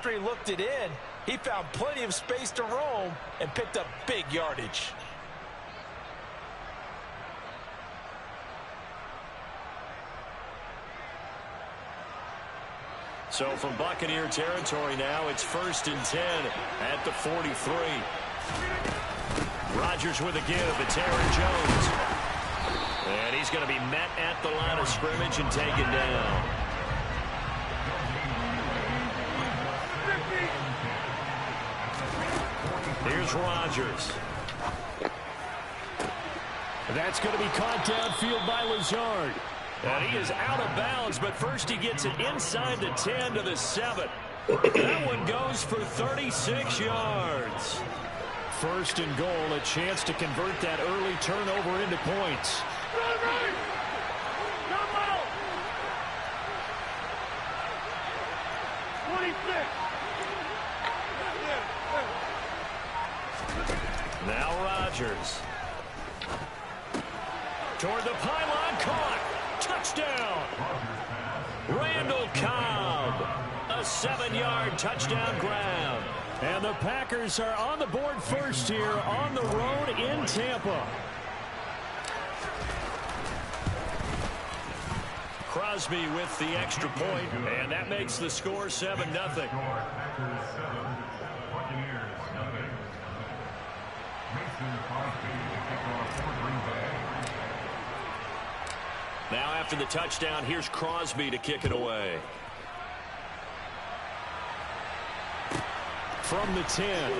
after he looked it in, he found plenty of space to roam and picked up big yardage. So from Buccaneer territory now, it's 1st and 10 at the 43. Rodgers with a give to Aaron Jones. And he's going to be met at the line of scrimmage and taken down. Here's Rodgers. That's going to be caught downfield by Lazard. And he is out of bounds, but first he gets it inside the 10 to the 7. That one goes for 36 yards. 1st and goal, a chance to convert that early turnover into points. Now Rodgers. Toward the pylon, caught. Touchdown. Randall Cobb. A 7-yard touchdown grab. And the Packers are on the board first here on the road in Tampa. Crosby with the extra point, and that makes the score 7-0. Now after the touchdown, here's Crosby to kick it away. From the 10.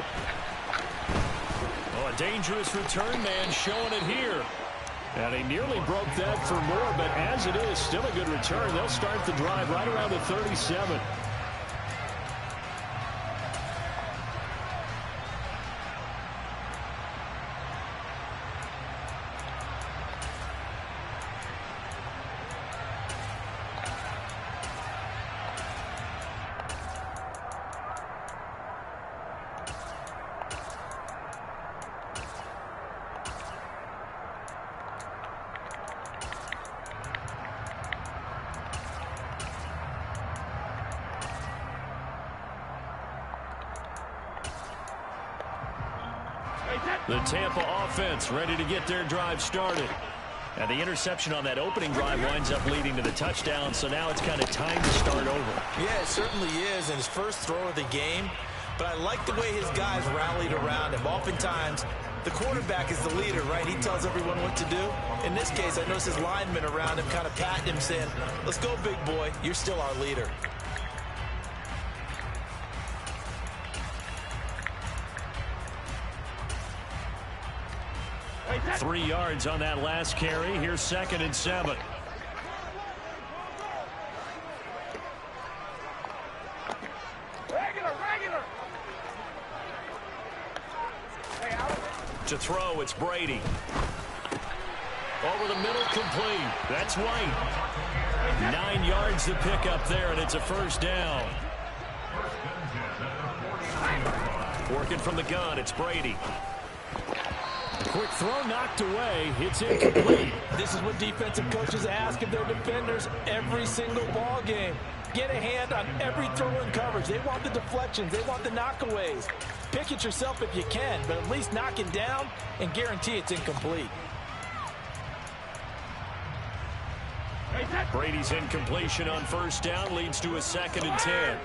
Oh, a dangerous return man showing it here. And he nearly broke that for more, but as it is, still a good return. They'll start the drive right around the 37. The Tampa offense ready to get their drive started. And the interception on that opening drive winds up leading to the touchdown, so now it's kind of time to start over. Yeah, it certainly is, and his first throw of the game. But I like the way his guys rallied around him. Oftentimes, the quarterback is the leader, right? He tells everyone what to do. In this case, I noticed his linemen around him kind of patting him, saying, "Let's go, big boy. You're still our leader." 3 yards on that last carry. Here's 2nd and 7. Regular. To throw, it's Brady. Over the middle, complete. That's White. 9 yards to pick up there, and it's a 1st down. Working from the gun, it's Brady. Quick throw knocked away. It's incomplete. This is what defensive coaches ask of their defenders every single ball game. Get a hand on every throw in coverage. They want the deflections. They want the knockaways. Pick it yourself if you can, but at least knock it down and guarantee it's incomplete. Brady's incompletion on 1st down leads to a 2nd and 10.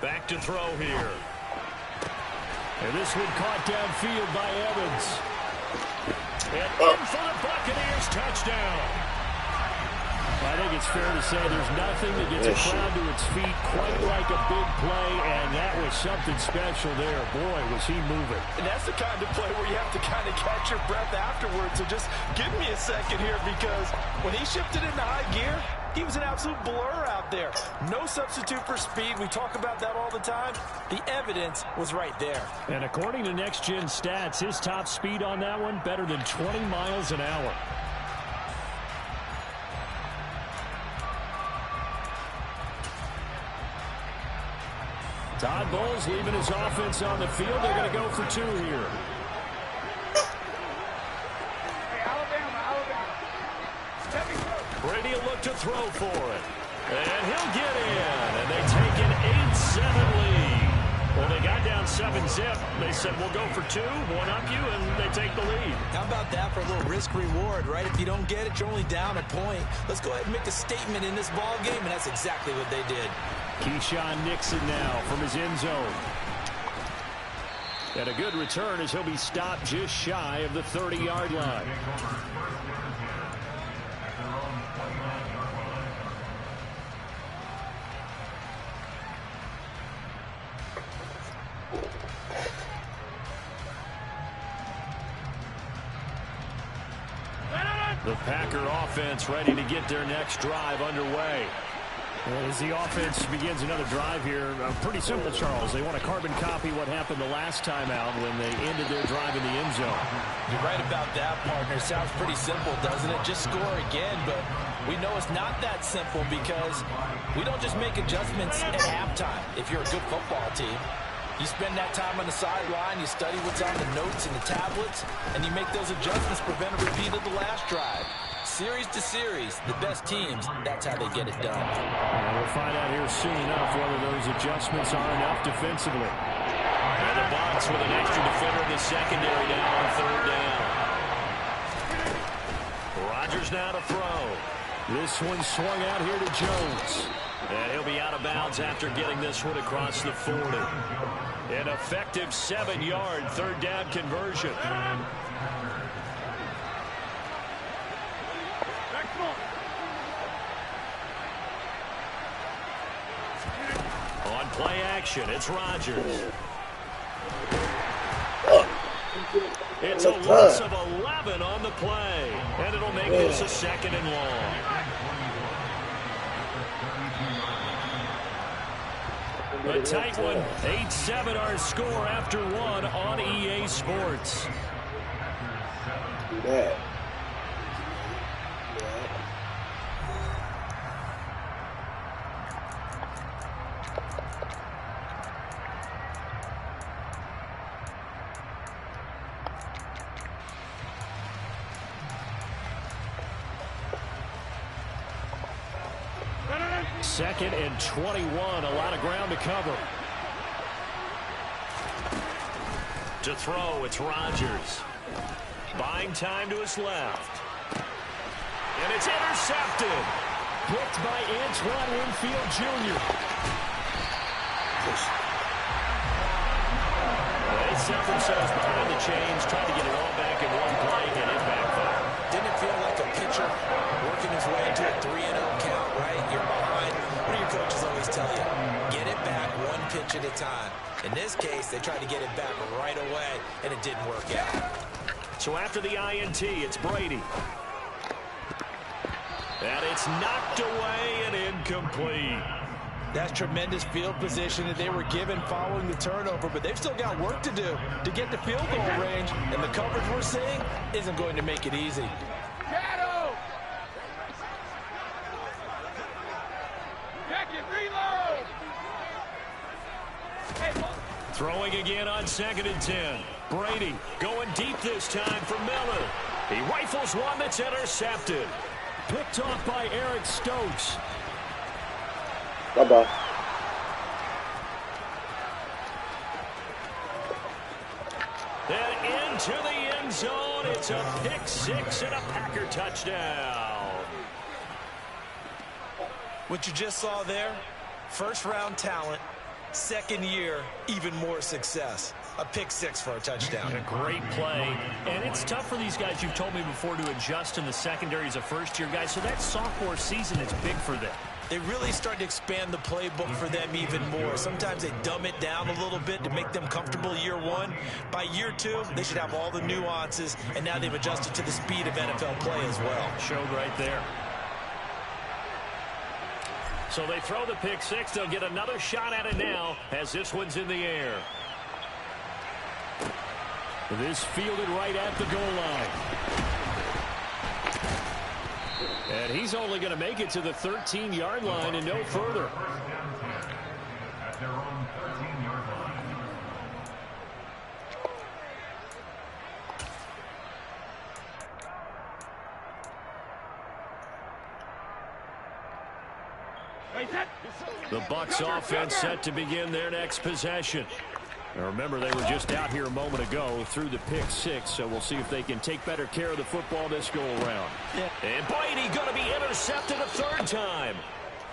Back to throw here. And this one caught downfield by Evans. And in for the Buccaneers, touchdown. I think it's fair to say there's nothing that gets a crowd to its feet quite like a big play, and that was something special there. Boy, was he moving. And that's the kind of play where you have to kind of catch your breath afterwards. So just give me a second here, because when he shifted into high gear, he was an absolute blur out there. No substitute for speed. We talk about that all the time. The evidence was right there. And according to Next Gen Stats, his top speed on that one, better than 20 miles an hour. Todd Bowles leaving his offense on the field. They're going to go for 2 here. Brady will look to throw for it. And he'll get in, and they take an 8-7 lead. Well, they got down 7-zip. They said, we'll go for 2, one up you, and they take the lead. How about that for a little risk-reward, right? If you don't get it, you're only down a point. Let's go ahead and make a statement in this ball game, and that's exactly what they did. Keyshawn Nixon now from his end zone. And a good return as he'll be stopped just shy of the 30-yard line. The Packer offense ready to get their next drive underway. As the offense begins another drive here, pretty simple, Charles. They want to carbon copy what happened the last time out when they ended their drive in the end zone. You're right about that, partner. Sounds pretty simple, doesn't it? Just score again, but we know it's not that simple because we don't just make adjustments at halftime if you're a good football team. You spend that time on the sideline, you study what's on the notes and the tablets, and you make those adjustments, prevent a repeat of the last drive. Series to series, the best teams, that's how they get it done. And we'll find out here soon enough whether those adjustments are enough defensively. And the Bucs with an extra defender in the secondary now on third down. Rodgers now to throw. This one swung out here to Jones. And he'll be out of bounds after getting this one across the 40. An effective 7-yard third down conversion. On play action, it's Rodgers. It's a loss of 11 on the play. And it'll make this a 2nd and long. A tight one. 8-7 our score after 1 on EA Sports. Yeah. Second and 21. A lot of ground to cover. To throw, it's Rodgers. Buying time to his left. And it's intercepted. Picked by Antoine Winfield Jr. They set themselves behind the chains, tried to get it all back in one play, and it backfired. Didn't it feel like a pitcher working his way into a 3-0 count, right? You're behind. What do your coaches always tell you? Get it back one pitch at a time. In this case, they tried to get it back right away, and it didn't work out. So after the INT, it's Brady. And it's knocked away and incomplete. That's tremendous field position that they were given following the turnover, but they've still got work to do to get to field goal range, and the coverage we're seeing isn't going to make it easy. Throwing again on 2nd and 10. Brady going deep this time for Miller. He rifles one that's intercepted. Picked off by Eric Stokes. Bye-bye. And into the end zone. It's a pick-6 and a Packer touchdown. What you just saw there, first-round talent, second year, even more success. A pick-6 for a touchdown. A great play. And it's tough for these guys, you've told me before, to adjust in the secondary as a first-year guy. So that sophomore season is big for them. They really start to expand the playbook for them even more. Sometimes they dumb it down a little bit to make them comfortable year one. By year two, they should have all the nuances, and now they've adjusted to the speed of NFL play as well. Showed right there. So they throw the pick-6. They'll get another shot at it now as this one's in the air. This fielded right at the goal line. And he's only going to make it to the 13-yard line and no further. At their own 13-yard line. The Bucs offense set to begin their next possession. Now remember, they were just out here a moment ago through the pick six, so we'll see if they can take better care of the football this go-around. And Brady going to be intercepted a third time.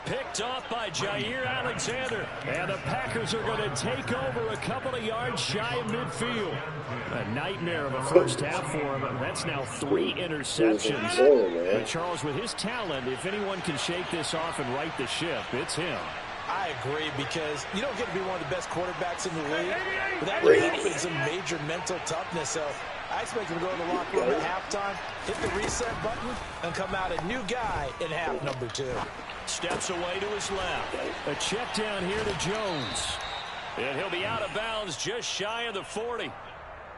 Picked off by Jair Alexander. And the Packers are going to take over a couple of yards shy of midfield. A nightmare of a first half for him. That's now 3 interceptions. But Charles, with his talent, if anyone can shake this off and right the ship, it's him. I agree, because you don't get to be one of the best quarterbacks in the league without developing some major mental toughness. So I expect him to go in the locker room at halftime, hit the reset button, and come out a new guy in half number 2. Steps away to his left. A check down here to Jones. And he'll be out of bounds just shy of the 40.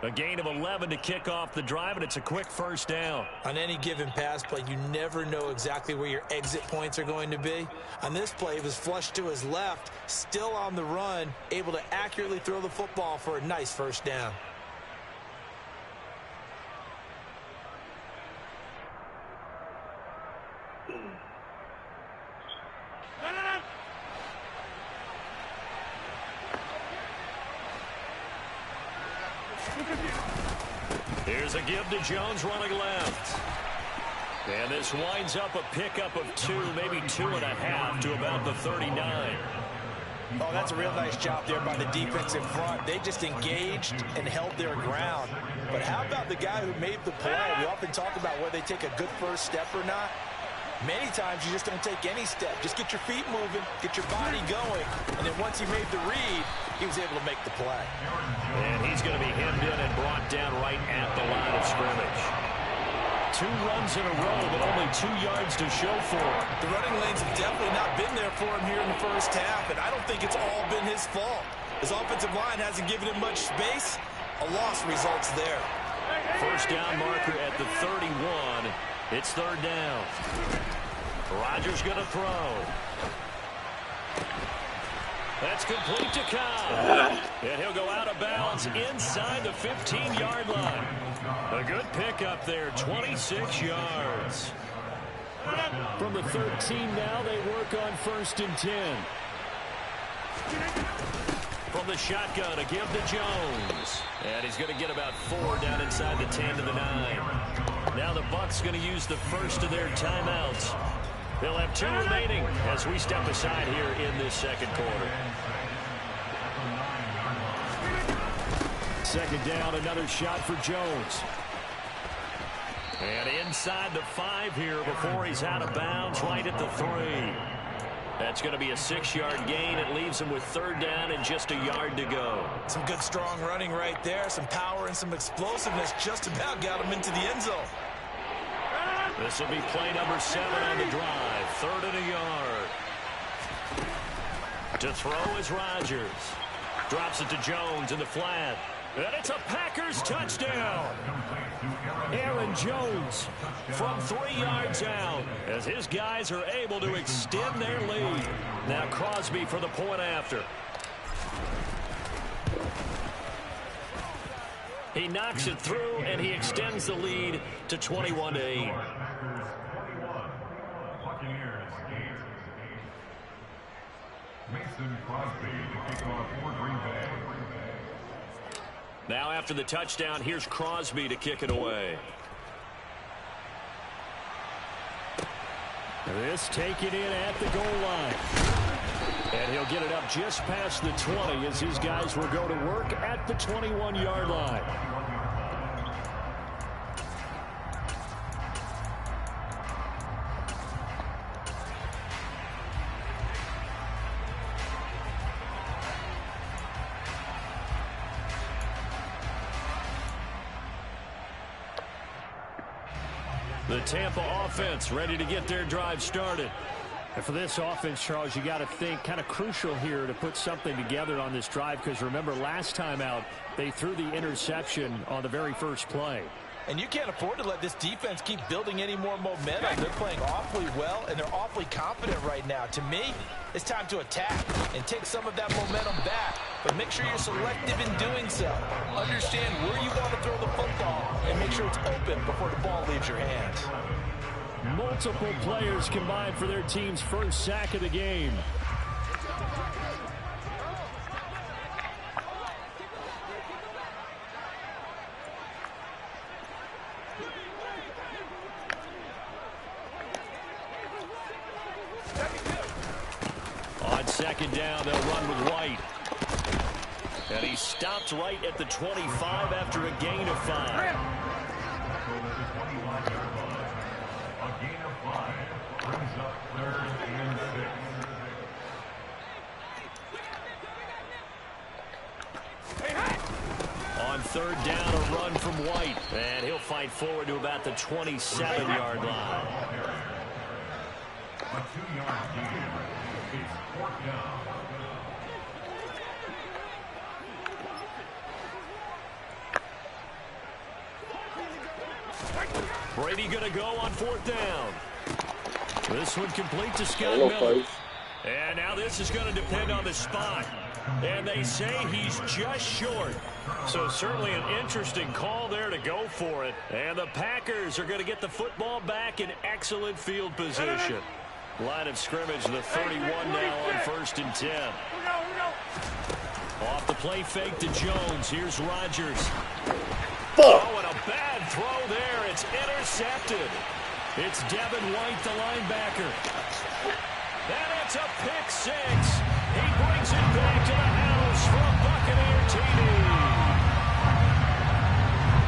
A gain of 11 to kick off the drive, and it's a quick first down. On any given pass play, you never know exactly where your exit points are going to be. On this play, he was flushed to his left, still on the run, able to accurately throw the football for a nice first down. Here's a give to Jones running left. And this winds up a pickup of 2, maybe 2.5 to about the 39. Oh, that's a real nice job there by the defense in front. They just engaged and held their ground. But how about the guy who made the play? We often talk about whether they take a good first step or not. Many times you just don't take any step. Just get your feet moving, get your body going, and then once he made the read, he was able to make the play. And he's going to be hemmed in and brought down right at the line of scrimmage. 2 runs in a row, but only 2 yards to show for it. The running lanes have definitely not been there for him here in the first half, and I don't think it's all been his fault. His offensive line hasn't given him much space. A loss results there. First down marker at the 31. It's third down. Rodgers going to throw. That's complete to Cobb. And he'll go out of bounds inside the 15-yard line. A good pickup there, 26 yards. From the 13 now, they work on 1st and 10. From the shotgun, a give to Jones. And he's going to get about 4 down inside the 10 to the 9. Now the Bucs going to use the first of their timeouts. They'll have 2 remaining as we step aside here in this second quarter. Second down, another shot for Jones. And inside the 5 here before he's out of bounds, right at the 3. That's going to be a 6-yard gain. It leaves him with third down and just a yard to go. Some good, strong running right there. Some power and some explosiveness just about got him into the end zone. This will be play number 7 on the drive. 3rd and a yard. To throw is Rodgers. Drops it to Jones in the flat. And it's a Packers touchdown. Aaron Jones from 3 yards out as his guys are able to extend their lead. Now Crosby for the point after. He knocks it through, and he extends the lead to 21-8. Buccaneers. Mason Crosby to kick off for Green Bay. Now after the touchdown, here's Crosby to kick it away. This taken in at the goal line. And he'll get it up just past the 20 as his guys will go to work at the 21-yard line. The Tampa offense ready to get their drive started. And for this offense, Charles, you got to think kind of crucial here to put something together on this drive, because remember last time out they threw the interception on the very first play. And you can't afford to let this defense keep building any more momentum. They're playing awfully well, and they're awfully confident right now. To me, it's time to attack and take some of that momentum back. But make sure you're selective in doing so. Understand where you want to throw the football and make sure it's open before the ball leaves your hands. Multiple players combined for their team's first sack of the game. On second down, they'll run with White. And he stopped right at the 25 after a gain of 5. A gain of 5 brings up 3rd and 6. On third down, a run from White. And he'll fight forward to about the 27-yard line. A 2-yard gain. It's 4th down. Brady going to go on 4th down. This one complete to Scott Miller. And now this is going to depend on the spot. And they say he's just short. So certainly an interesting call there to go for it. And the Packers are going to get the football back in excellent field position. Line of scrimmage, the 31 now on 1st and 10. Off the play fake to Jones. Here's Rodgers. Oh, and a bad throw there. It's intercepted. It's Devin White, the linebacker. And it's a pick 6. He brings it back to the house for a Buccaneer TD.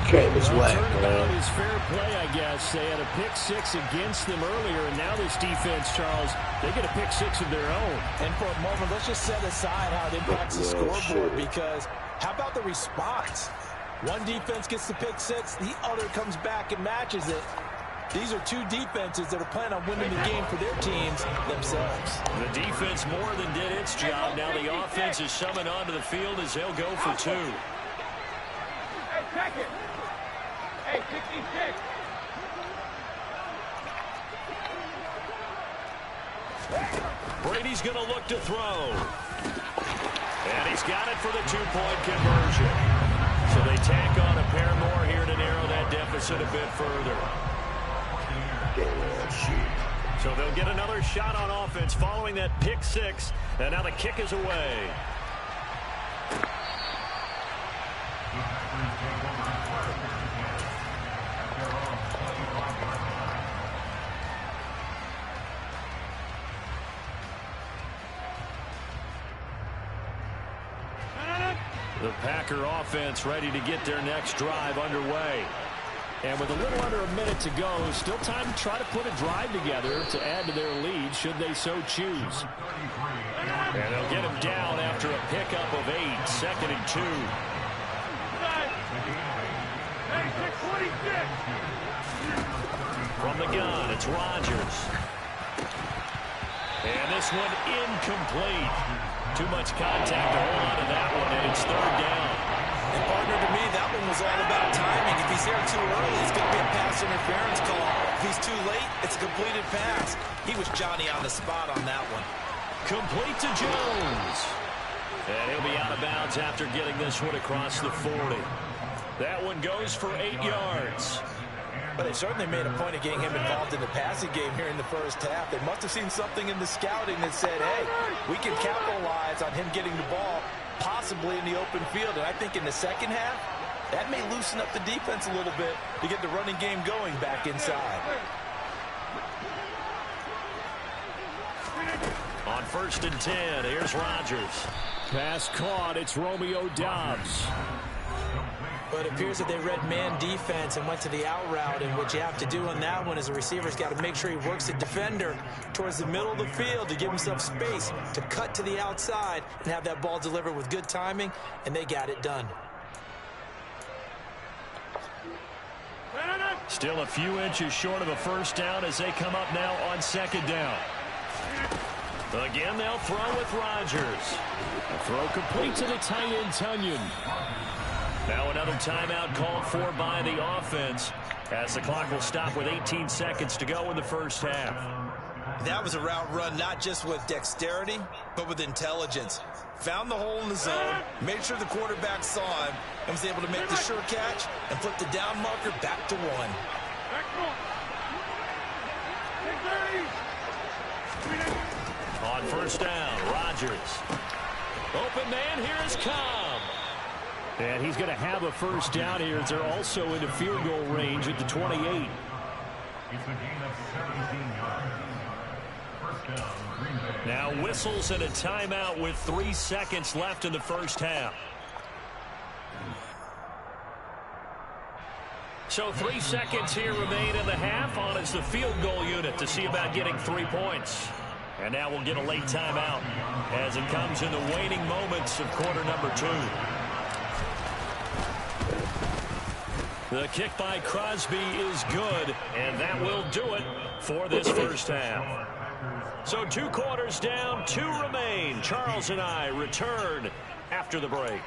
Travis White, turnabout is fair play, I guess. They had a pick 6 against them earlier, and now this defense, Charles, they get a pick 6 of their own. And for a moment, let's just set aside how it impacts the scoreboard, because how about the response? One defense gets the pick 6, the other comes back and matches it. These are two defenses that are planning on winning the game for their teams themselves. The defense more than did its job. Now the offense is summoned onto the field as they'll go for 2. Hey, check it. Hey, 66. Brady's going to look to throw. And he's got it for the 2-point conversion. So they tack on a pair more here to narrow that deficit a bit further. So they'll get another shot on offense following that pick 6. And now the kick is away. The Packer offense ready to get their next drive underway. And with a little under a minute to go, still time to try to put a drive together to add to their lead should they so choose. And they'll get him down after a pickup of 8, 2nd and 2. From the gun, it's Rodgers. And this one incomplete. Too much contact to hold on to that one, and it's 3rd down. And partner, to me, that one was all about timing. If he's there too early, it's going to be a pass interference call. If he's too late, it's a completed pass. He was Johnny on the spot on that one. Complete to Jones. And he'll be out of bounds after getting this one across the 40. That one goes for 8 yards. But they certainly made a point of getting him involved in the passing game here in the first half. They must have seen something in the scouting that said, hey, we can capitalize on him getting the ball possibly in the open field. And I think in the second half, that may loosen up the defense a little bit to get the running game going back inside. On 1st and 10, here's Rodgers. Pass caught, it's Romeo Doubs. But it appears that they read man defense and went to the out route, and what you have to do on that one is the receiver's got to make sure he works the defender towards the middle of the field to give himself space to cut to the outside and have that ball delivered with good timing, and they got it done. Still a few inches short of a first down as they come up now on 2nd down. Again, they'll throw with Rodgers. A throw complete to the tight end, Tunyon. Now another timeout called for by the offense as the clock will stop with 18 seconds to go in the first half. That was a route run not just with dexterity, but with intelligence. Found the hole in the zone, made sure the quarterback saw him, and was able to make the sure catch and flip the down marker back to 1. On first down, Rodgers. Open man, here is Cobb. And he's going to have a first down here as they're also into field goal range at the 28. It's a gain of 17 yards. First down, Green Bay. Now whistles and a timeout with 3 seconds left in the first half. So 3 seconds here remain in the half on as the field goal unit to see about getting 3 points. And now we'll get a late timeout as it comes in the waning moments of quarter number 2. The kick by Crosby is good, and that will do it for this first half. So 2 quarters down, 2 remain. Charles and I return after the break.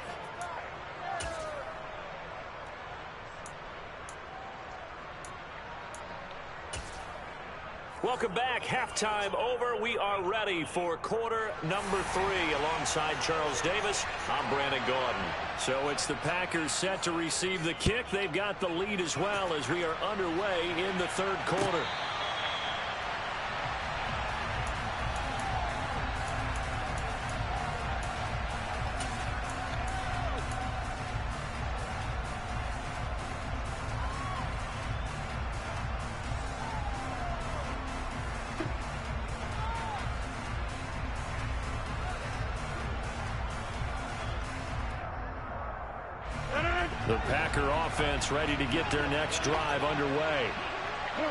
Welcome back. Halftime over. We are ready for quarter number 3 alongside Charles Davis. I'm Brandon Gaudin. So it's the Packers set to receive the kick. They've got the lead as well as we are underway in the third quarter. The Packer offense ready to get their next drive underway.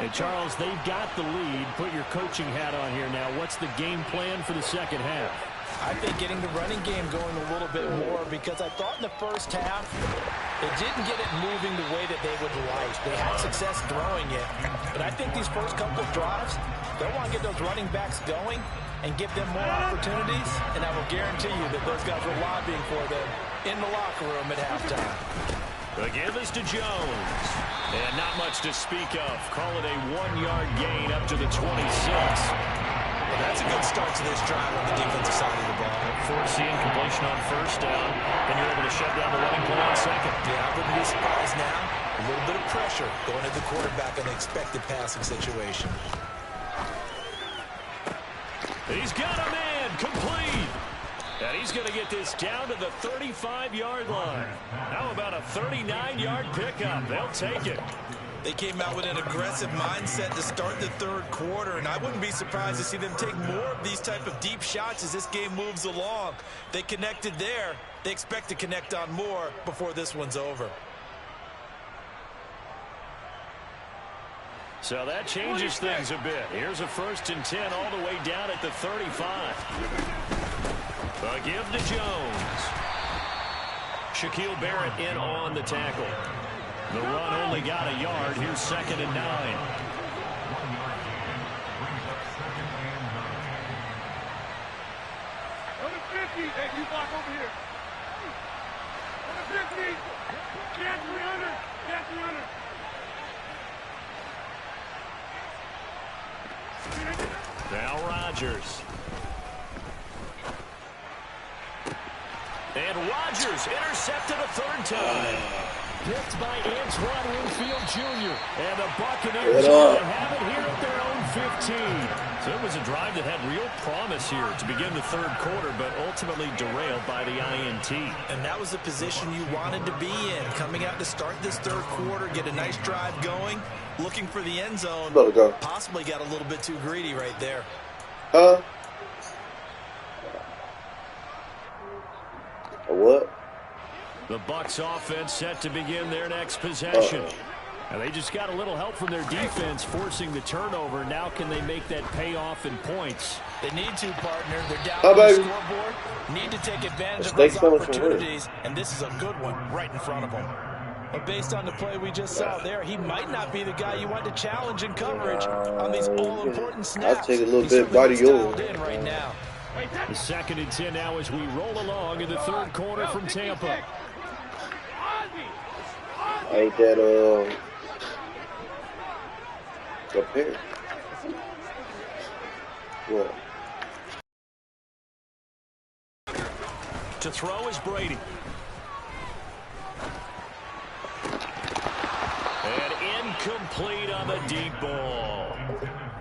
And Charles, they've got the lead. Put your coaching hat on here now. What's the game plan for the second half? I think getting the running game going a little bit more, because I thought in the first half it didn't get it moving the way that they would like. They had success throwing it, but I think these first couple of drives, they'll want to get those running backs going and give them more opportunities, and I will guarantee you that those guys were lobbying for them in the locker room at halftime. The give is to Jones. And not much to speak of. Call it a 1-yard gain up to the 26. Well, that's a good start to this drive on the defensive side of the ball. Forcing completion on first down, and you're able to shut down the running play on second. Yeah, I wouldn't be surprised now. A little bit of pressure going at the quarterback in an expected passing situation. He's got a man complete. And he's going to get this down to the 35-yard line. How about a 39-yard pickup? They'll take it. They came out with an aggressive mindset to start the third quarter, and I wouldn't be surprised to see them take more of these type of deep shots as this game moves along. They connected there. They expect to connect on more before this one's over. So that changes things a bit. Here's a 1st and 10 all the way down at the 35. A give to Jones. Shaquille Barrett in on the tackle. The run only got a yard. Here's 2nd and 9. 1 yard gain brings up 2nd and 9. On the 50. Hey, you block over here. On the 50. Get 300. Get 300. Now Rodgers. And Rodgers intercepted a 3rd time. Picked by Antoine Winfield Jr. And the Buccaneers have it here at their own 15. So it was a drive that had real promise here to begin the third quarter, but ultimately derailed by the INT. And that was the position you wanted to be in. Coming out to start this third quarter, get a nice drive going, looking for the end zone. Possibly got a little bit too greedy right there. What? The Bucs offense set to begin their next possession. And they just got a little help from their defense forcing the turnover. Now can they make that payoff in points? They need to, partner. They're down on the scoreboard. Need to take advantage of those opportunities. And this is a good one right in front of them. But based on the play we just saw there, he might not be the guy you want to challenge in coverage on these all-important snaps. I'll take a little bit bite of yours. In right now. The 2nd and 10 now as we roll along in the third quarter from Tampa. Ain't that up here? What? To throw is Brady. And incomplete on the deep ball.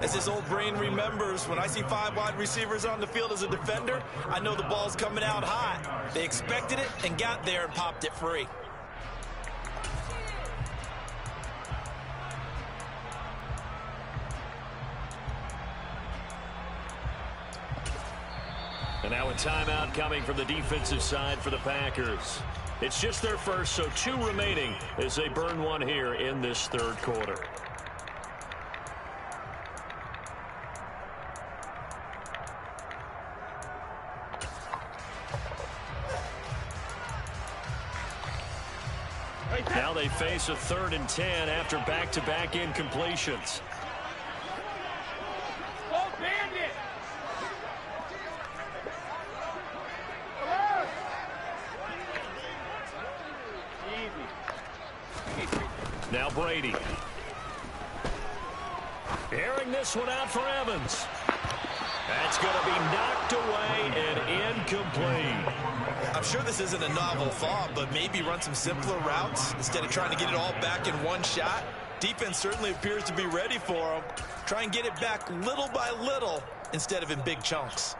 As his old brain remembers, when I see 5 wide receivers on the field as a defender, I know the ball's coming out hot. They expected it and got there and popped it free. And now a timeout coming from the defensive side for the Packers. It's just their first, so 2 remaining as they burn one here in this third quarter. Now they face a 3rd and 10 after back-to-back incompletions. Now Brady. Airing this one out for Evans. That's going to be knocked away and incomplete. I'm sure this isn't a novel thought, but maybe run some simpler routes instead of trying to get it all back in one shot. Defense certainly appears to be ready for them. Try and get it back little by little instead of in big chunks.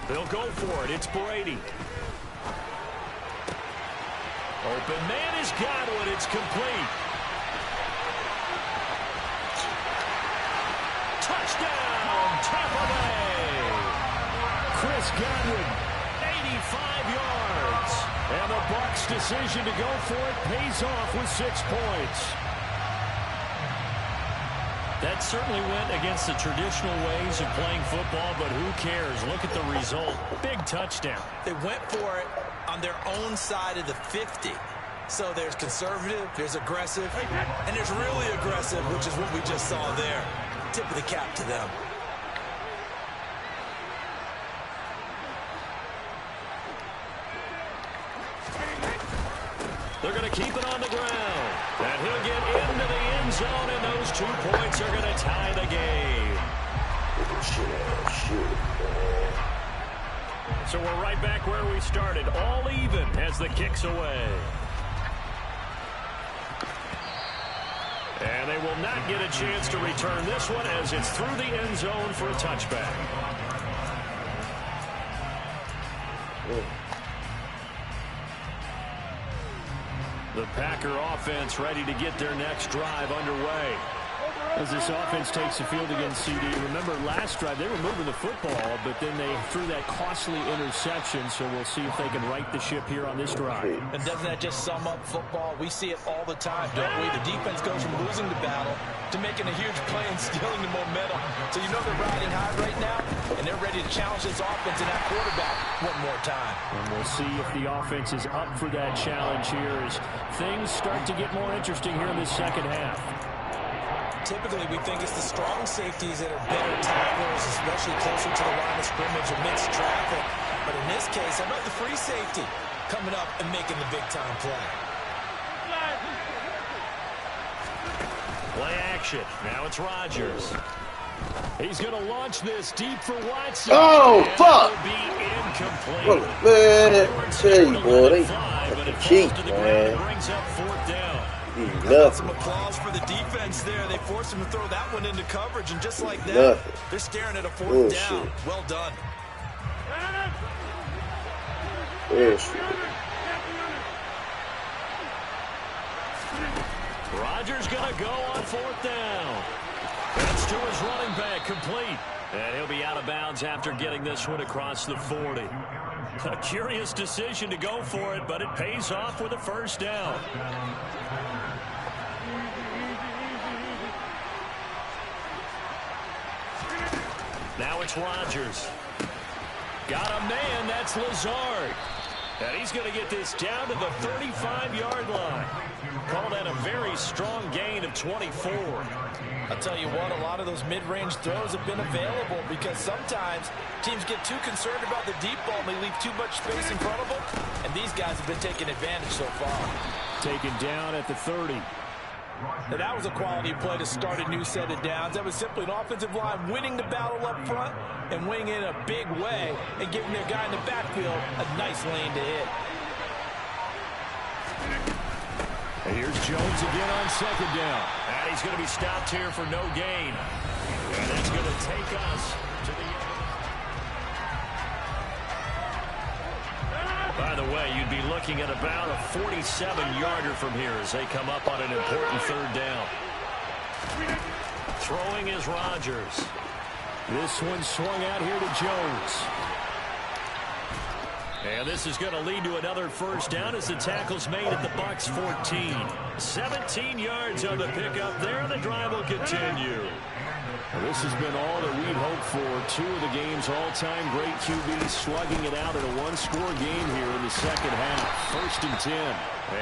They'll go for it. It's Brady. Open man has got one. It's complete. Touchdown, Tampa Bay. Chris Godwin, 85 yards. And the Bucs' decision to go for it pays off with 6 points. That certainly went against the traditional ways of playing football, but who cares? Look at the result. Big touchdown. They went for it on their own side of the 50. So there's conservative, there's aggressive, and there's really aggressive, which is what we just saw there. Tip of the cap to them. They're going to keep it on the ground. And he'll get into the end zone, and those 2 points are going to tie the game. So we're right back where we started, all even as the kick's away. And they will not get a chance to return this one as it's through the end zone for a touchback. The Packer offense ready to get their next drive underway. As this offense takes the field against CD, remember last drive they were moving the football, but then they threw that costly interception, so we'll see if they can right the ship here on this drive. And doesn't that just sum up football? We see it all the time, don't we? The defense goes from losing the battle to making a huge play and stealing the momentum. So you know they're riding high right now, and they're ready to challenge this offense and that quarterback one more time. And we'll see if the offense is up for that challenge here as things start to get more interesting here in this second half. Typically, we think it's the strong safeties that are better tacklers, especially closer to the line of scrimmage amidst traffic. But in this case, how about the free safety coming up and making the big-time play? Play action. Now it's Rodgers. He's going to launch this deep for Watson. Oh, fuck! Be incomplete. Look, man, I tell you, boy, they fucking cheat, man. Brings up 4th down. Some applause for the defense there. They forced him to throw that one into coverage, and just like that, Nothing. they're staring at a 4th down. Well done. Rodgers going to go on 4th down. That's to his running back, complete. And he'll be out of bounds after getting this one across the 40. A curious decision to go for it, but it pays off with a 1st down. Now it's Rodgers. Got a man, that's Lazard. And he's going to get this down to the 35-yard line. Call that a very strong gain of 24. I'll tell you what, a lot of those mid-range throws have been available because sometimes teams get too concerned about the deep ball and they leave too much space in front of them. And these guys have been taking advantage so far. Taken down at the 30. And that was a quality play to start a new set of downs. That was simply an offensive line winning the battle up front and winning it in a big way and giving their guy in the backfield a nice lane to hit. And here's Jones again on second down. And he's going to be stopped here for no gain. And that's going to take us to the end. By the way, you'd be looking at about a 47-yarder from here as they come up on an important third down. Throwing is Rodgers. This one swung out here to Jones. And this is going to lead to another first down as the tackle's made at the Bucs 14. 17 yards on the pickup there, and the drive will continue. Well, this has been all that we'd hoped for. Two of the game's all-time great QBs slugging it out in a one-score game here in the second half. 1st and 10.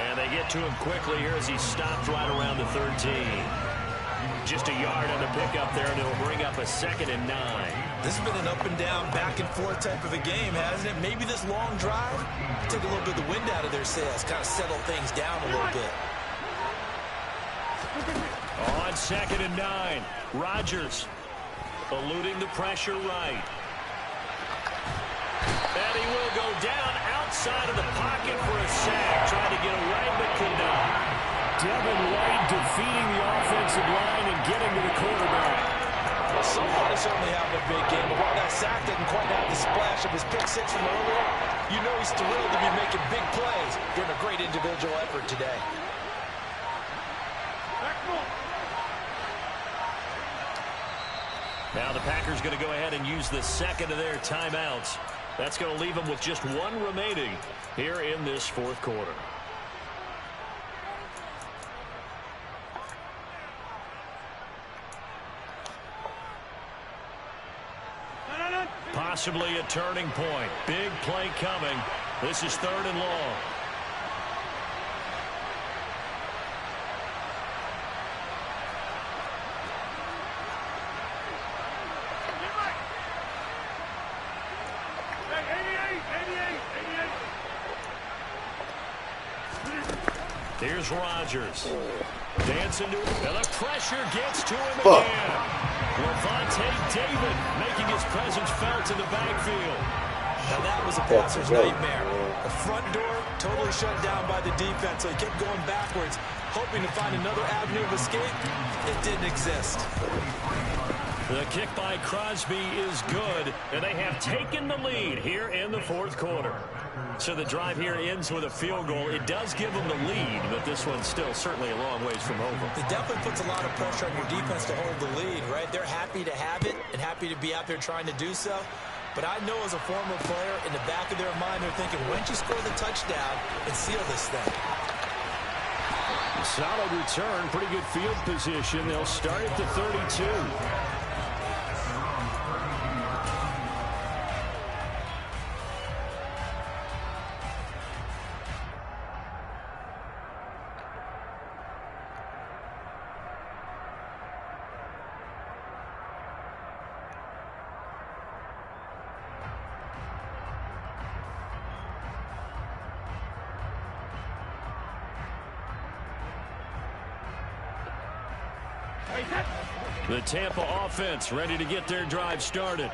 And they get to him quickly here as he stopped right around the 13. Just a yard on the pickup there, and it'll bring up a 2nd and 9. This has been an up-and-down, back-and-forth type of a game, hasn't it? Maybe this long drive took a little bit of the wind out of their sails, kind of settled things down a little bit. On 2nd and 9, Rodgers eluding the pressure right. And he will go down outside of the pocket for a sack. Trying to get away, but could not. Devin White defeating the offensive line and getting to the quarterback. Well, somebody certainly having a big game, but while that sack didn't quite have the splash of his pick six from earlier, you know he's thrilled to be making big plays during a great individual effort today. Now the Packers going to go ahead and use the second of their timeouts. That's going to leave them with just one remaining here in this fourth quarter. Possibly a turning point. Big play coming. This is 3rd and long. Here's Rodgers. Dancing to him. And the pressure gets to him again. Lavonte David making his presence felt in the backfield. Now that was a passer's nightmare. The front door totally shut down by the defense, so he kept going backwards, hoping to find another avenue of escape. It didn't exist. The kick by Crosby is good, and they have taken the lead here in the fourth quarter. So the drive here ends with a field goal. It does give them the lead, but this one's still certainly a long ways from over. It definitely puts a lot of pressure on your defense to hold the lead, right? They're happy to have it and happy to be out there trying to do so. But I know as a former player, in the back of their mind, they're thinking, when don't you score the touchdown and seal this thing? Solid return, pretty good field position. They'll start at the 32. The Tampa offense ready to get their drive started.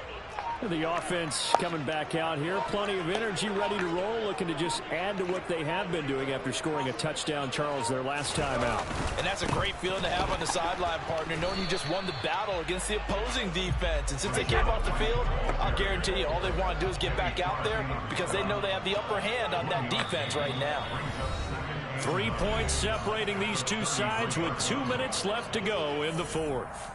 The offense coming back out here. Plenty of energy, ready to roll, looking to just add to what they have been doing after scoring a touchdown, Charles, their last time out. And that's a great feeling to have on the sideline, partner, knowing you just won the battle against the opposing defense. And since they came off the field, I'll guarantee you all they want to do is get back out there because they know they have the upper hand on that defense right now. 3 points separating these two sides with 2 minutes left to go in the fourth.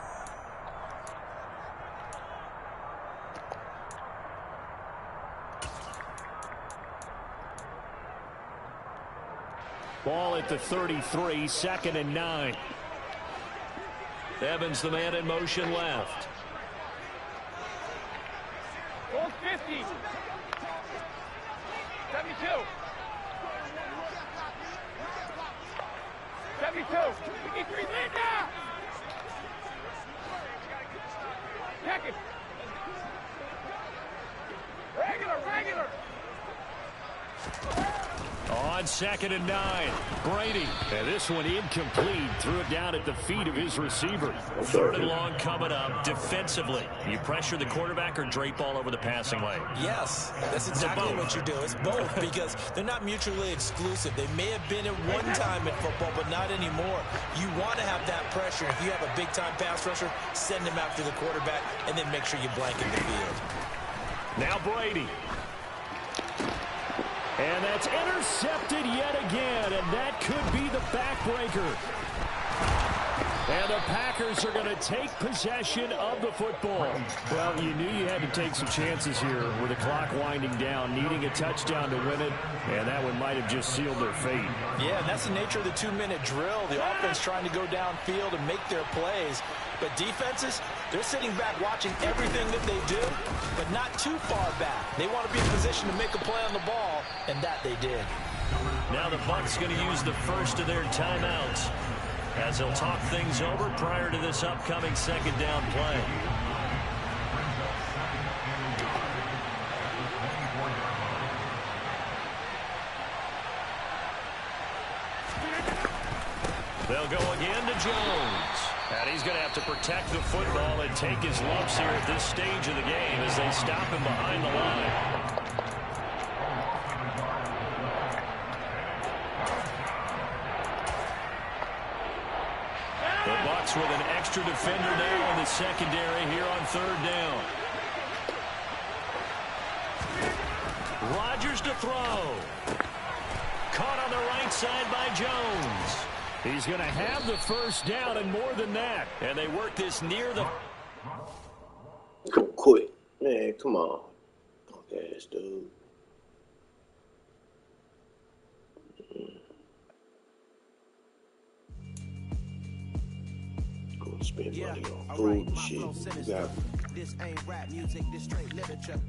Ball at the 33, 2nd and 9. Evans, the man in motion left. 450. 72. 72. 53. Lead now. Check it. Regular. on 2nd and 9. Brady. And this one incomplete. Threw it down at the feet of his receiver. 3rd and long coming up. Defensively, you pressure the quarterback or drape all over the passing lane? Yes, that's exactly what you do. It's both because they're not mutually exclusive. They may have been at one time in football, but not anymore. You want to have that pressure. If you have a big-time pass rusher, send him after the quarterback, and then make sure you blanket the field. Now Brady. And that's intercepted yet again, and that could be the backbreaker. And the Packers are going to take possession of the football. Well, you knew you had to take some chances here with the clock winding down, needing a touchdown to win it, and that one might have just sealed their fate. Yeah, and that's the nature of the 2-minute drill. The offense trying to go downfield and make their plays. But defenses, they're sitting back watching everything that they do, but not too far back. They want to be in position to make a play on the ball, and that they did. Now the Bucs going to use the first of their timeouts as they'll talk things over prior to this upcoming 2nd down play. They'll go again to Jones. And he's going to have to protect the football and take his lumps here at this stage of the game as they stop him behind the line. The Bucs with an extra defender now in the secondary here on 3rd down. Rodgers to throw. Caught on the right side by Jones. He's going to have the first down and more than that. And they work this near the... Quit. Man, come on. Punk ass dude. Go spend money on food and shit. You got This ain't rap music, this straight literature.